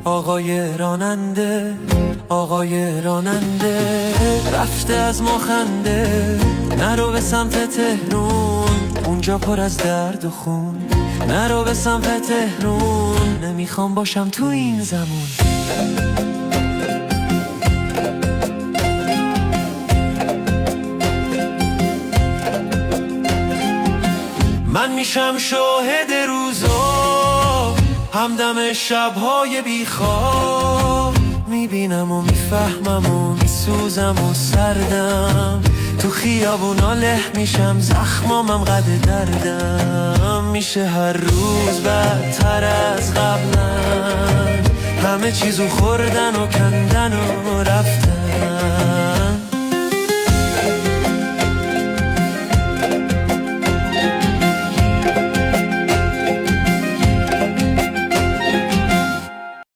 آقای راننده، آقای راننده، رفته از ما خنده. نرو به سمت تهرون، اونجا پر از درد و خون. نرو به سمت تهرون، نمیخوام باشم تو این زمون. من میشم شاهد روزا، همدم شبهای بیخواب. میبینم و میفهمم و میسوزم و سردم. تو خیابونا له میشم، زخمامم قد دردم. میشه هر روز بدتر از قبلم. همه چیزو خوردن و کندن و رفتن.